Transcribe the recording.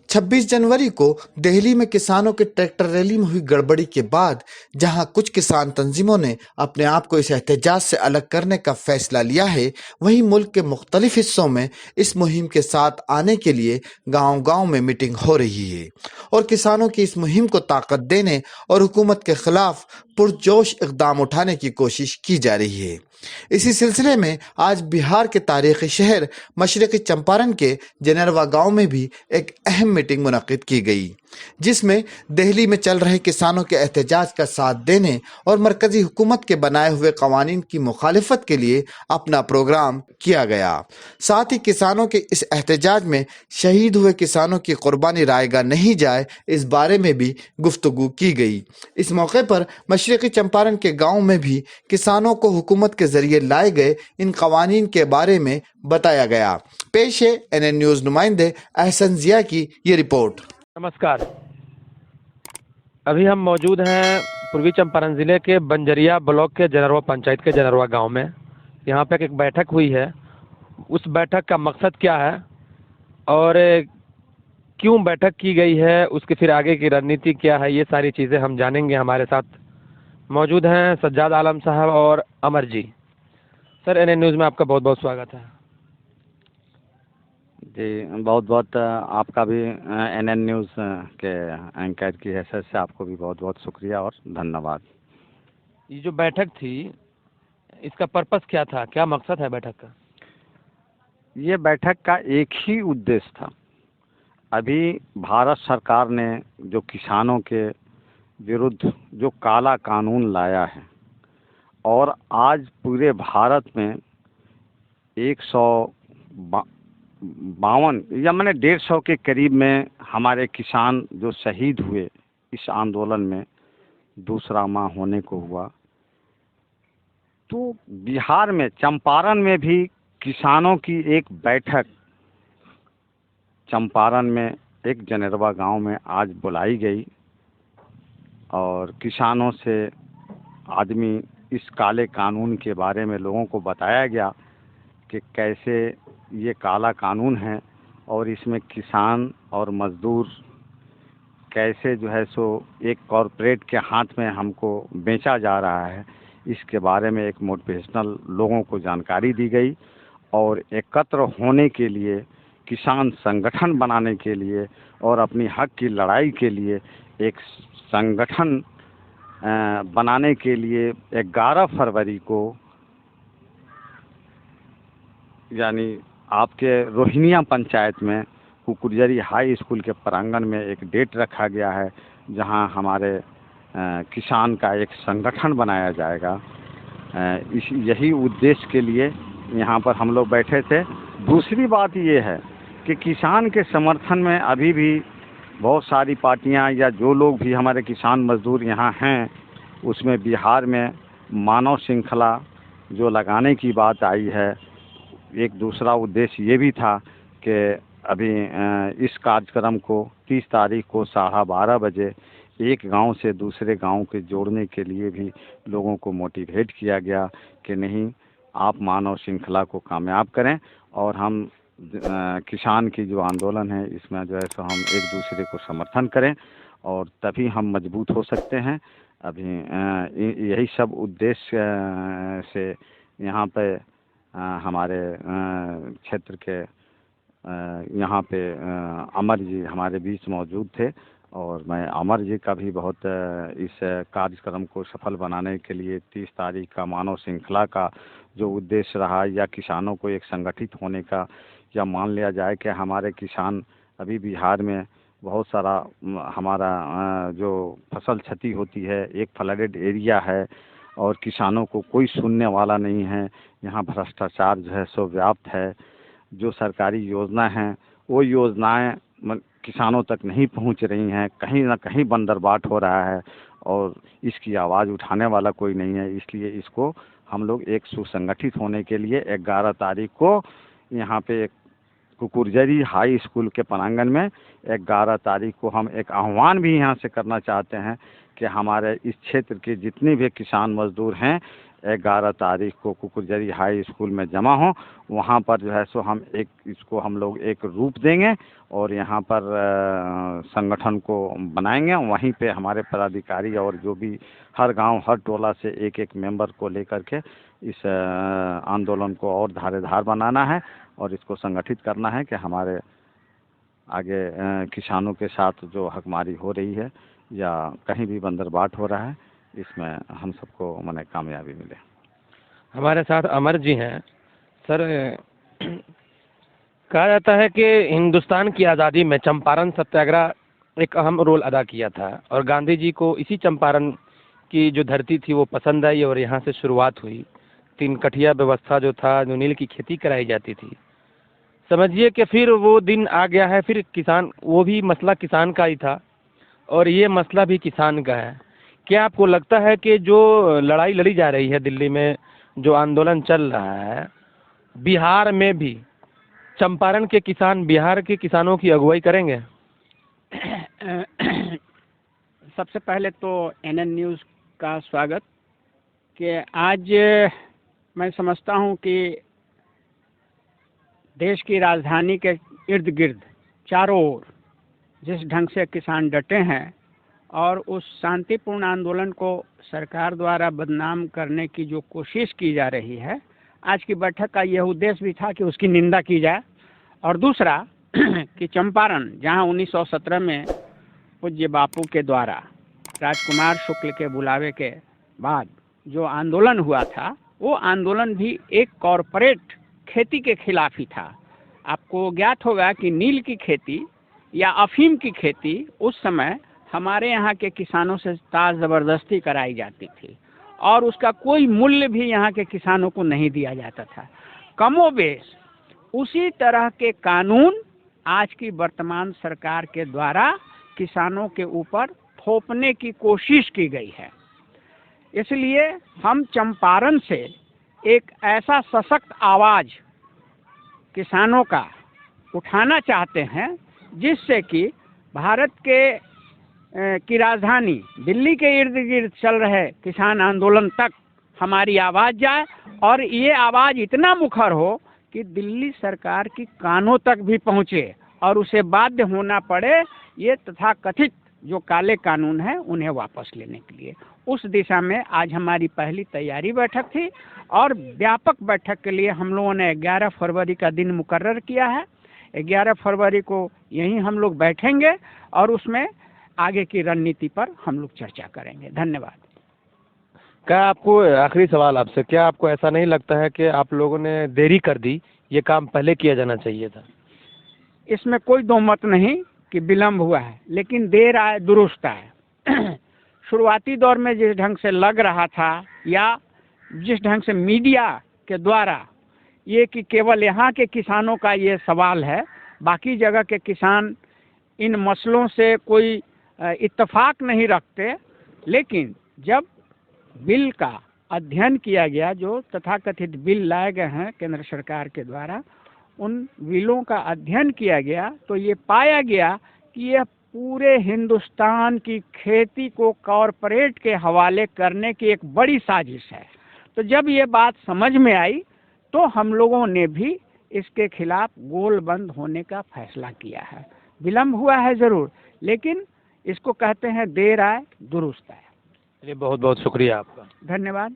छब्बीस जनवरी को दिल्ली में किसानों की ट्रैक्टर रैली में हुई गड़बड़ी के बाद जहां कुछ किसान तंजीमों ने अपने आप को इस एहतजाज से अलग करने का फैसला लिया है, वहीं मुल्क के मुख्तलिफ हिस्सों में इस मुहिम के साथ आने के लिए गांव-गांव में मीटिंग हो रही है और किसानों की इस मुहिम को ताकत देने और हुकूमत के खिलाफ पुरजोश इकदाम उठाने की कोशिश की जा रही है। इसी सिलसिले में आज बिहार के तारीखी शहर मशरक़ी चंपारण के जनेरवा गांव में भी एक अहम मीटिंग मुनक्किद की गई, जिसमें दिल्ली में चल रहे किसानों के एहतजाज का साथ देने और मरकजी हुकूमत के बनाए हुए कवानीन की मुखालिफत के लिए अपना प्रोग्राम किया गया। साथ ही किसानों के इस एहतजाज में शहीद हुए किसानों की कुर्बानी रायगा नहीं जाए, इस बारे में भी गुफ्तगू की गई। इस मौके पर मशरक़ी चंपारण के गांव में भी किसानों को हुकूमत के जरिए लाए गए इन कवानीन के बारे में बताया गया। पेश है एनएन न्यूज नुमाइंदे अहसन जिया की ये रिपोर्ट। नमस्कार। अभी हम मौजूद हैं पूर्वी चंपारण ज़िले के बंजरिया ब्लॉक के जनरवा पंचायत के जनरवा गांव में। यहाँ पे एक बैठक हुई है। उस बैठक का मकसद क्या है और क्यों बैठक की गई है, उसकी फिर आगे की रणनीति क्या है, ये सारी चीज़ें हम जानेंगे। हमारे साथ मौजूद हैं सज्जाद आलम साहब और Amar ji. Sir, NN news में आपका बहुत बहुत स्वागत है। जी, बहुत बहुत आपका भी एनएन न्यूज़ के एंकर की हैसियत से आपको भी बहुत बहुत शुक्रिया और धन्यवाद। ये जो बैठक थी, इसका पर्पस क्या था, क्या मकसद है बैठक का? ये बैठक का एक ही उद्देश्य था। अभी भारत सरकार ने जो किसानों के विरुद्ध जो काला कानून लाया है और आज पूरे भारत में 152 या मैंने 150 के करीब में हमारे किसान जो शहीद हुए इस आंदोलन में, दूसरा माह होने को हुआ, तो बिहार में चंपारण में भी किसानों की एक बैठक चंपारण में एक जनेरवा गांव में आज बुलाई गई और किसानों से आदमी इस काले कानून के बारे में लोगों को बताया गया कि कैसे ये काला कानून है और इसमें किसान और मज़दूर कैसे जो है सो एक कॉरपोरेट के हाथ में हमको बेचा जा रहा है। इसके बारे में एक मोटिवेशनल लोगों को जानकारी दी गई और एकत्र होने के लिए, किसान संगठन बनाने के लिए और अपनी हक की लड़ाई के लिए एक संगठन बनाने के लिए 11 फरवरी को यानी आपके रोहिनिया पंचायत में कुकुरजरी हाई स्कूल के प्रांगण में एक डेट रखा गया है, जहां हमारे किसान का एक संगठन बनाया जाएगा। यही उद्देश्य के लिए यहाँ पर हम लोग बैठे थे। दूसरी बात ये है कि किसान के समर्थन में अभी भी बहुत सारी पार्टियां या जो लोग भी हमारे किसान मजदूर यहाँ हैं, उसमें बिहार में मानव श्रृंखला जो लगाने की बात आई है। एक दूसरा उद्देश्य ये भी था कि अभी इस कार्यक्रम को 30 तारीख को 12:30 बजे एक गांव से दूसरे गांव के जोड़ने के लिए भी लोगों को मोटिवेट किया गया कि नहीं, आप मानव श्रृंखला को कामयाब करें और हम किसान की जो आंदोलन है इसमें जो है सो हम एक दूसरे को समर्थन करें और तभी हम मजबूत हो सकते हैं। अभी यही सब उद्देश्य से यहाँ पे हमारे क्षेत्र के यहाँ पे अमर जी हमारे बीच मौजूद थे और मैं अमर जी का भी बहुत इस कार्यक्रम को सफल बनाने के लिए 30 तारीख का मानव श्रृंखला का जो उद्देश्य रहा या किसानों को एक संगठित होने का, या मान लिया जाए कि हमारे किसान अभी बिहार में बहुत सारा हमारा जो फसल क्षति होती है, एक फ्लडेड एरिया है और किसानों को कोई सुनने वाला नहीं है। यहाँ भ्रष्टाचार जो है सो व्याप्त है। जो सरकारी योजना हैं वो योजनाएं किसानों तक नहीं पहुंच रही हैं, कहीं ना कहीं बंदरबाट हो रहा है और इसकी आवाज़ उठाने वाला कोई नहीं है। इसलिए इसको हम लोग एक सुसंगठित होने के लिए 11 तारीख को यहाँ पे कुकुरजरी हाई स्कूल के प्रांगण में 11 तारीख को हम एक आह्वान भी यहाँ से करना चाहते हैं कि हमारे इस क्षेत्र के जितने भी किसान मजदूर हैं 11 तारीख को कुकुरजरी हाई स्कूल में जमा हों। वहाँ पर जो है सो हम लोग एक रूप देंगे और यहाँ पर संगठन को बनाएंगे। वहीं पे हमारे पदाधिकारी और जो भी हर गांव हर टोला से एक एक मेंबर को लेकर के इस आंदोलन को और धारेदार बनाना है और इसको संगठित करना है कि हमारे आगे किसानों के साथ जो हकमारी हो रही है या कहीं भी बंदरबाट हो रहा है, इसमें हम सबको माने कामयाबी मिले। हमारे साथ अमर जी हैं। सर, कहा जाता है कि हिंदुस्तान की आज़ादी में चंपारण सत्याग्रह एक अहम रोल अदा किया था और गांधी जी को इसी चंपारण की जो धरती थी वो पसंद आई और यहाँ से शुरुआत हुई। 3 कठिया व्यवस्था जो था, जो नील की खेती कराई जाती थी। समझिए कि फिर वो दिन आ गया है, फिर किसान, वो भी मसला किसान का ही था और ये मसला भी किसान का है। क्या आपको लगता है कि जो लड़ाई लड़ी जा रही है दिल्ली में, जो आंदोलन चल रहा है, बिहार में भी चंपारण के किसान बिहार के किसानों की अगुवाई करेंगे? सबसे पहले तो एनएन न्यूज़ का स्वागत कि आज मैं समझता हूं कि देश की राजधानी के इर्द गिर्द चारों ओर जिस ढंग से किसान डटे हैं और उस शांतिपूर्ण आंदोलन को सरकार द्वारा बदनाम करने की जो कोशिश की जा रही है, आज की बैठक का यह उद्देश्य भी था कि उसकी निंदा की जाए। और दूसरा कि चंपारण, जहां 1917 में पूज्य बापू के द्वारा राजकुमार शुक्ल के बुलावे के बाद जो आंदोलन हुआ था, वो आंदोलन भी एक कॉरपोरेट खेती के खिलाफ ही था। आपको ज्ञात होगा कि नील की खेती या अफीम की खेती उस समय हमारे यहाँ के किसानों से ताज़ ज़बरदस्ती कराई जाती थी और उसका कोई मूल्य भी यहाँ के किसानों को नहीं दिया जाता था। कमोबेश उसी तरह के कानून आज की वर्तमान सरकार के द्वारा किसानों के ऊपर थोपने की कोशिश की गई है। इसलिए हम चंपारण से एक ऐसा सशक्त आवाज़ किसानों का उठाना चाहते हैं जिससे कि भारत की राजधानी दिल्ली के इर्द गिर्द चल रहे किसान आंदोलन तक हमारी आवाज़ जाए और ये आवाज़ इतना मुखर हो कि दिल्ली सरकार की कानों तक भी पहुँचे और उसे बाध्य होना पड़े ये तथाकथित जो काले कानून हैं उन्हें वापस लेने के लिए। उस दिशा में आज हमारी पहली तैयारी बैठक थी और व्यापक बैठक के लिए हम लोगों ने 11 फरवरी का दिन मुकर्रर किया है। 11 फरवरी को यहीं हम लोग बैठेंगे और उसमें आगे की रणनीति पर हम लोग चर्चा करेंगे। धन्यवाद। क्या आपको, आखिरी सवाल आपसे, क्या आपको ऐसा नहीं लगता है कि आप लोगों ने देरी कर दी, ये काम पहले किया जाना चाहिए था? इसमें कोई दो मत नहीं कि विलम्ब हुआ है, लेकिन देर आए दुरुस्त आए। शुरुआती दौर में जिस ढंग से लग रहा था या जिस ढंग से मीडिया के द्वारा ये कि केवल यहाँ के किसानों का ये सवाल है, बाकी जगह के किसान इन मसलों से कोई इत्तेफाक नहीं रखते, लेकिन जब बिल का अध्ययन किया गया, जो तथाकथित बिल लाए गए हैं केंद्र सरकार के द्वारा, उन बिलों का अध्ययन किया गया तो ये पाया गया कि यह पूरे हिंदुस्तान की खेती को कॉरपोरेट के हवाले करने की एक बड़ी साजिश है। तो जब ये बात समझ में आई तो हम लोगों ने भी इसके खिलाफ गोलबंद होने का फैसला किया है। विलम्ब हुआ है ज़रूर, लेकिन इसको कहते हैं देर आए दुरुस्त आए। चलिए, बहुत बहुत शुक्रिया आपका। धन्यवाद।